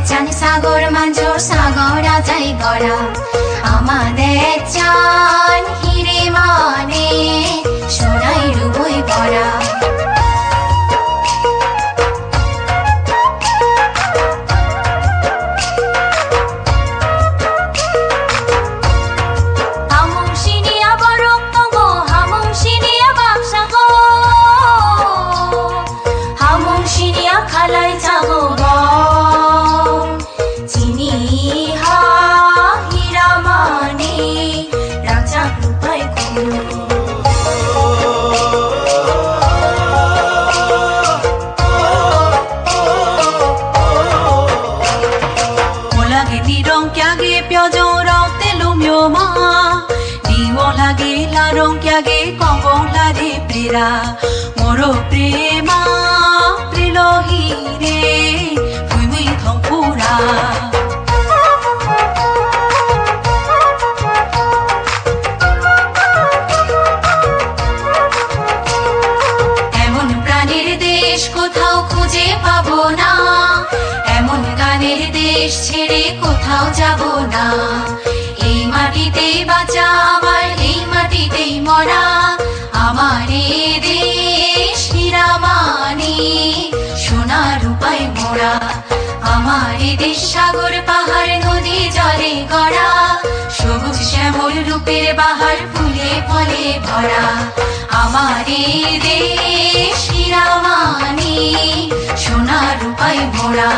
চান সাগর মাঝর সাগরা যাই গড়া আমাদের চান হিরে মানে সোনাই রুবই ভরা Moro prema prilohire fui mi thongpura emon pranir desh kothao khuje pabo na emon ganer desh chhere kothao jabo na ei matitei bacha amar ei matitei mora আমারে দেশ হীরা মানি সোনা রূপায় মোড়া আমারে দেশ সাগর পাহাড় নদী জলে গড়া সবুজ শ্যামল রূপের বাহার ফুলে ফলে ভরা আমারে দেশ হীরা মানি সোনা রূপায় মোড়া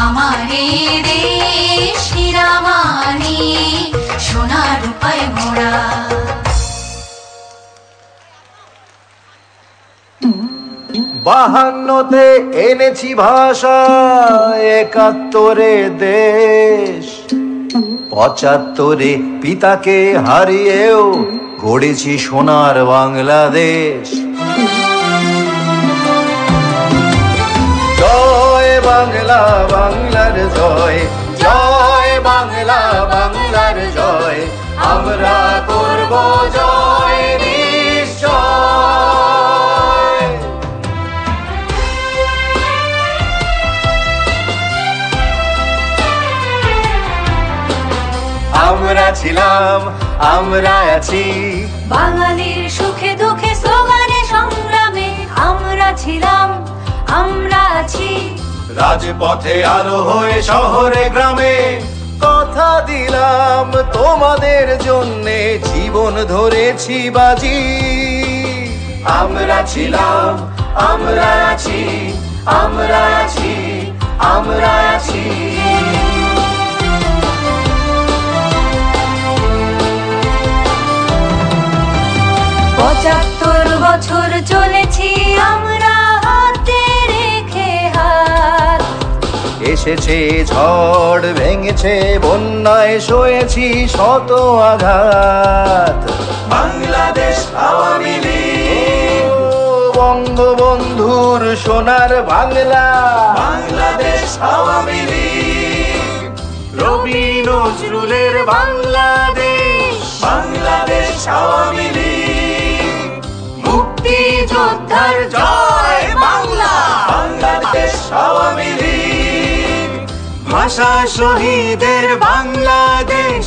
আমারে দেশ হীরা মানি সোনা রূপায় মোড়া 52-তে এনেছি ভাষা 71-এ দেশ 75-এ পিতাকে হারিয়েও গড়েছি সোনার বাংলাদেশ জয় বাংলা বাংলার জয় জয় বাংলা বাংলার জয় আমরা করব জয় নিশ্চয় আমরা ছিলাম আমরা আছি বাঙালির সুখে দুঃখে স্লোগানে সংগ্রামে আমরা ছিলাম আমরা আছি রাজপথে আলো হয়ে শহরে গ্রামে কথা দিলাম তোমাদের জন্যে জীবন ধরেছি বাজি আমরা ছিলাম আমরা আছি আমরা আছি আমরা আছি 75 বছর চলেছি আমরা হাতে রেখে হাত এসেছে ঝড় ভেঙেছে বন্যায় সয়েছি শত আঘাত বাংলাদেশ আওয়ামী লীগ বঙ্গবন্ধুর সোনার বাংলা বাংলাদেশ আওয়ামী লীগ রবি নজরুলের বাংলাদেশ বাংলাদেশ আওয়ামী লীগ মুক্তি যোদ্ধার জয় বাংলা বাংলাদেশ আওয়ামী লীগ ভাষা শহীদের বাংলাদেশ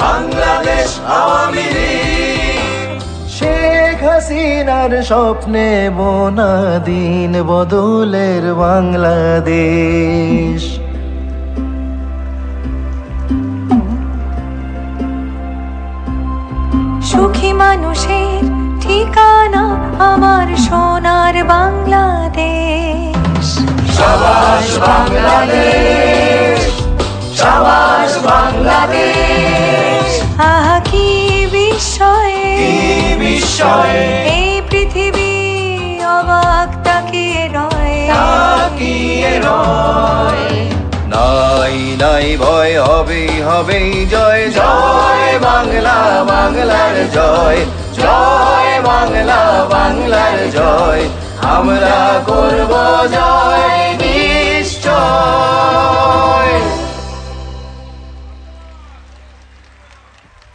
বাংলাদেশ আওয়ামী লীগ শেখ হাসিনার স্বপ্নে বোনা দিন বদলের বাংলাদেশ সুখী মানুষের ঠিকানা আমার সোনার বাংলাদেশ শাবাশ বাংলাদেশ শাবাশ বাংলাদেশ আহা কি বিস্ময়ে এই পৃথিবী অবাক তাকিয়ে রয় নাই নাই ভয় হবেই হবেই জয় জয় বাংলা বাংলার জয় জয় বাংলা বাংলার জয় আমরা করব জয় নিশ্চয়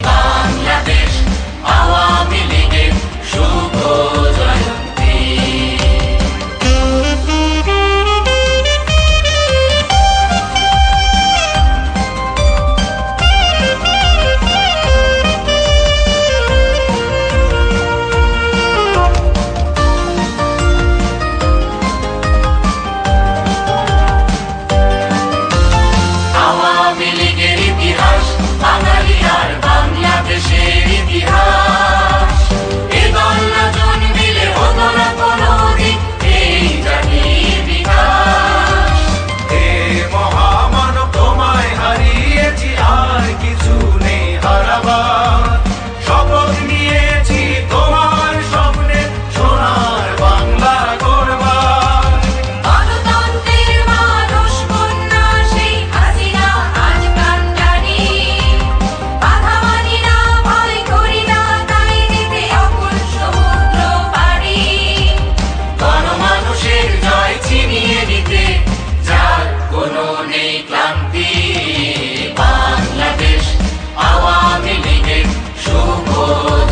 বাংলাদেশ আওয়ামী লীগের শুভ জয়ন্তী নেই ক্লান্তি। বাংলাদেশ আওয়ামী লীগের শুভ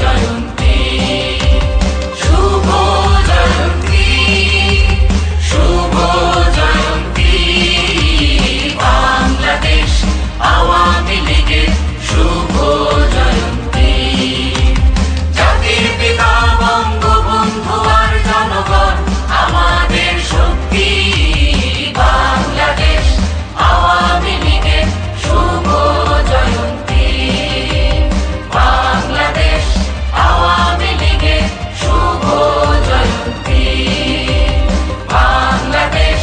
জয়ন্তী, শুভ জয়ন্তী, শুভ জয়ন্তী। বাংলাদেশ আওয়ামী লীগের শুভ জয়ন্তী। জাতির পিতা বঙ্গবন্ধু আর জনগণ আমাদের শক্তি। বাংলাদেশ আওয়ামী লীগের শুভ জয়ন্তী। বাংলাদেশ আওয়ামী লীগের শুভ জয়ন্তী। বাংলাদেশ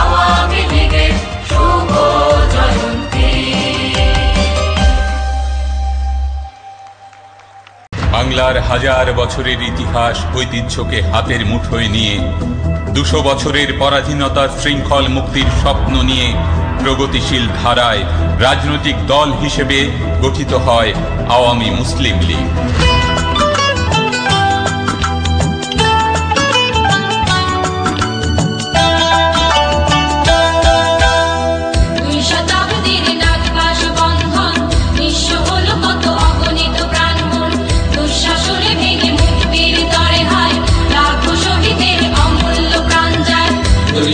আওয়ামী লীগের শুভ জয়ন্তী। বাংলার হাজার বছরের ইতিহাস ঐতিহ্যকে হাতের মুঠোয় নিয়ে ২০০ বছরের পরাধীনতার শৃঙ্খল মুক্তির স্বপ্ন নিয়ে প্রগতিশীল ধারায় রাজনৈতিক দল হিসেবে গঠিত হয় আওয়ামী মুসলিম লীগ।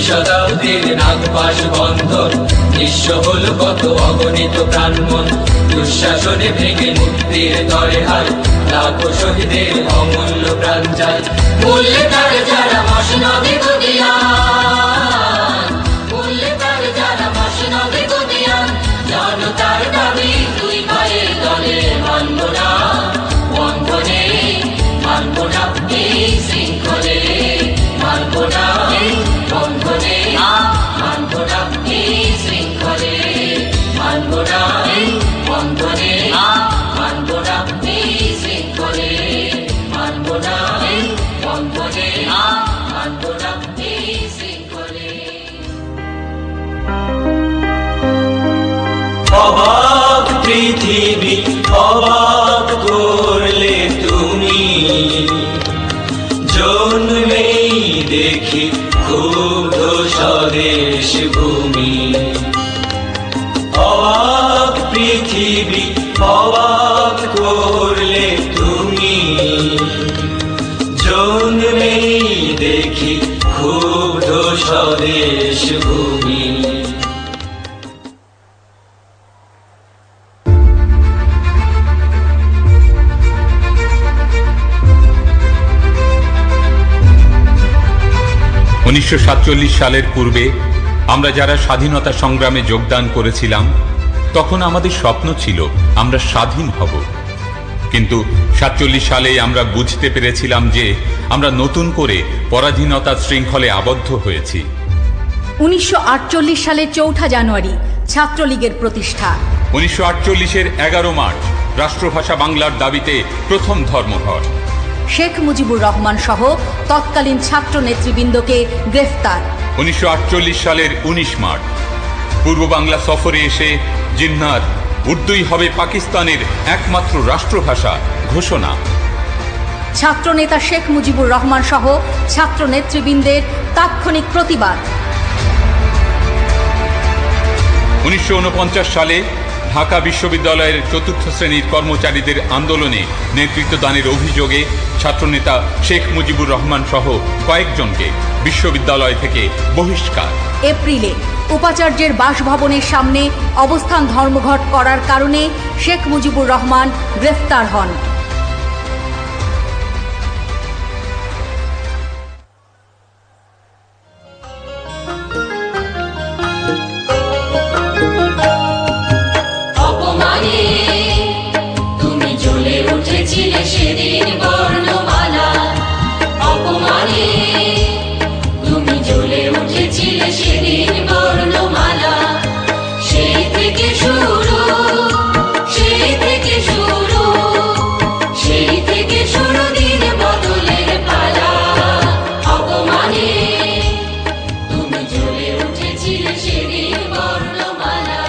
শতাব্দীর নাগপাশ বন্ধন, নিঃস্ব হলো কত অগণিত প্রাণমন। দুঃশাসনে ভেঙে মুক্তির তরে হায়, লাখো শহীদের অমূল্য প্রাণ যায়। মূল্যে তার যারা মসনদে গদিয়ান, মূল্যে তার যারা মসনদে গদিয়ান। জনতার দাবি দুই পায়ের দলে মানব না বন্ধনে, মানব না এই শৃঙ্খলে, মানব না বন্ধনে, মানব না এই শৃঙ্খলে, মানব না বন্ধনে, মানব না এই শৃঙ্খলে, মানব না বন্ধনে, মানব না এই শৃঙ্খলে। অবাক পৃথিবী অবাক করলে তুমি, জন্মেই দেখি ক্ষুব্ধ স্বদেশ ভূমি। অবাক পৃথিবী অবাক করলে তুমি, জন্মেই দেখি ক্ষুব্ধ স্বদেশ ভূমি। উনিশশো ৪৭ সালের পূর্বে আমরা যারা স্বাধীনতা সংগ্রামে যোগদান করেছিলাম, তখন আমাদের স্বপ্ন ছিল আমরা স্বাধীন হব। কিন্তু ৪৭ সালে আমরা বুঝতে পেরেছিলাম যে আমরা নতুন করে পরাধীনতার শৃঙ্খলে আবদ্ধ হয়েছি। ১৯৪৮ সালের ৪ঠা জানুয়ারি ছাত্রলীগের প্রতিষ্ঠা। ১৯৪৮-এর ১১ মার্চ রাষ্ট্রভাষা বাংলার দাবিতে প্রথম ধর্মঘট। শেখ মুজিবুর রহমান সহ তৎকালীন ছাত্র নেতৃবৃন্দকে গ্রেফতার। ১৯৪৮ সালের ১৯ মার্চ পূর্ব বাংলা সফরে এসে জিন্নার উর্দুই হবে পাকিস্তানের একমাত্র রাষ্ট্রভাষা ঘোষণা। ছাত্রনেতা শেখ মুজিবুর রহমান সহ ছাত্র নেতৃবৃন্দের তাৎক্ষণিক প্রতিবাদ। ১৯৪৯ সালে ঢাকা বিশ্ববিদ্যালয়ের চতুর্থ শ্রেণীর কর্মচারীদের আন্দোলনে নেতৃত্ব দানের অভিযোগে ছাত্রনেতা শেখ মুজিবুর রহমান সহ কয়েকজনকে বিশ্ববিদ্যালয় থেকে বহিষ্কার। এপ্রিলে উপাচার্যের বাসভবনের সামনে অবস্থান ধর্মঘট করার কারণে শেখ মুজিবুর রহমান গ্রেফতার হন। সেদিন বর্ণমালা অপমানে তুমি জ্বলে উঠেছিলে, সেদিন বর্ণমালা। সেই থেকে শুরু, সেই থেকে শুরু, সেই থেকে শুরু দিন বদলের পালা। অপমানে তুমি জ্বলে উঠেছিলে, সেদিন বর্ণমালা।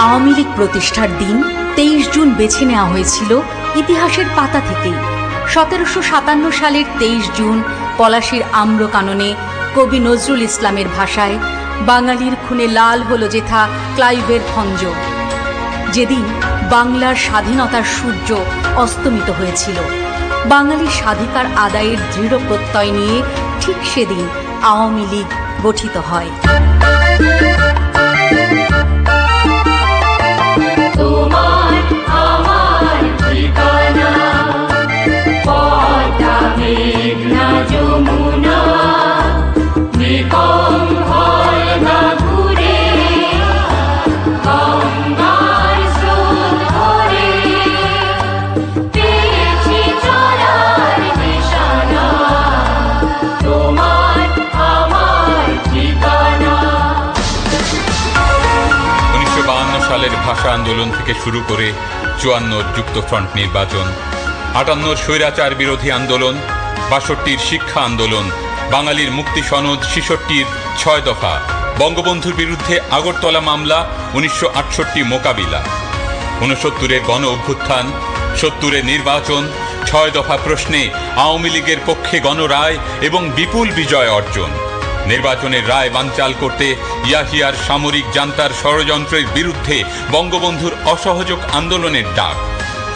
আওয়ামী লীগ প্রতিষ্ঠার দিন 23 জুন বেছে নেওয়া হয়েছিল ইতিহাসের পাতা থেকেই। 1757 সালের 23 জুন পলাশীর আম্রকাননে কবি নজরুল ইসলামের ভাষায় বাঙালির খুনে লাল হলো যেথা ক্লাইভের খঞ্জ। যেদিন বাংলার স্বাধীনতার সূর্য অস্তমিত হয়েছিল, বাঙালির স্বাধিকার আদায়ের দৃঢ় প্রত্যয় নিয়ে ঠিক সেদিন আওয়ামী লীগ গঠিত হয়। ভাষা আন্দোলন থেকে শুরু করে 54 যুক্তফ্রন্ট নির্বাচন, 58 স্বৈরাচার বিরোধী আন্দোলন, 62 শিক্ষা আন্দোলন, বাঙালির মুক্তি সনদ 66 6 দফা, বঙ্গবন্ধুর বিরুদ্ধে আগরতলা মামলা, 1968 মোকাবিলা, 69 গণ অভ্যুত্থান, 70 নির্বাচন, 6 দফা প্রশ্নে আওয়ামী লীগের পক্ষে গণরায় এবং বিপুল বিজয় অর্জন, নির্বাচনের রায় বানচাল করতে ইয়াহিয়ার সামরিক জান্তার ষড়যন্ত্রের বিরুদ্ধে বঙ্গবন্ধুর অসহযোগ আন্দোলনের ডাক,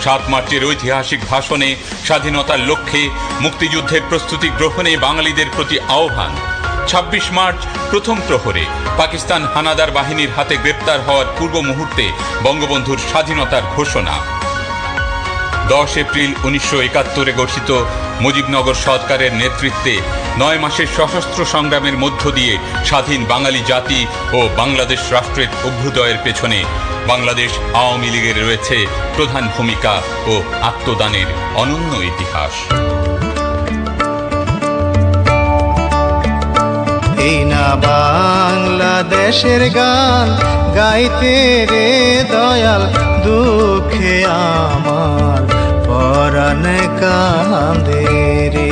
7 মার্চের ঐতিহাসিক ভাষণে স্বাধীনতার লক্ষ্যে মুক্তিযুদ্ধের প্রস্তুতি গ্রহণে বাঙালিদের প্রতি আহ্বান, 26 মার্চ প্রথম প্রহরে পাকিস্তান হানাদার বাহিনীর হাতে গ্রেপ্তার হওয়ার পূর্ব মুহূর্তে বঙ্গবন্ধুর স্বাধীনতার ঘোষণা, 10 এপ্রিল 1971 গঠিত মুজিবনগর সরকারের নেতৃত্বে 9 মাসের সশস্ত্র সংগ্রামের মধ্য দিয়ে স্বাধীন বাঙালি জাতি ও বাংলাদেশ রাষ্ট্রের অভ্যুদয়ের পেছনে বাংলাদেশ আওয়ামী লীগের রয়েছে প্রধান ভূমিকা ও আত্মদানের অনন্য ইতিহাস। এই না বাংলাদেশের গান গাইতে রে দয়াল, দুঃখে আমার পরাণ কাঁদে রে।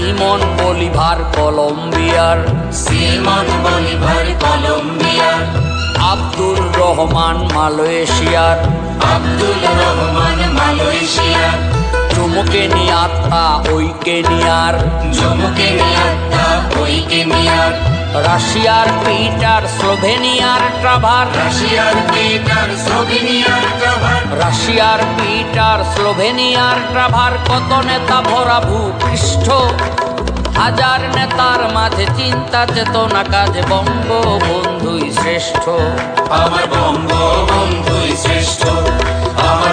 সিমন বলিভার কলম্বিয়ার, আব্দুল রহমান মালয়েশিয়ার, জমুকে নিয়াত্তা ওইকেনিয়ার, রাশিয়ার পিটার স্লোভেনিয়ার ট্রাভার, কত নেতা ভরা ভূপৃষ্ঠ, হাজার নেতার মাঝে চিন্তা চেতনা কাজে বঙ্গবন্ধুই শ্রেষ্ঠ, আমার বঙ্গবন্ধুই শ্রেষ্ঠ, আমার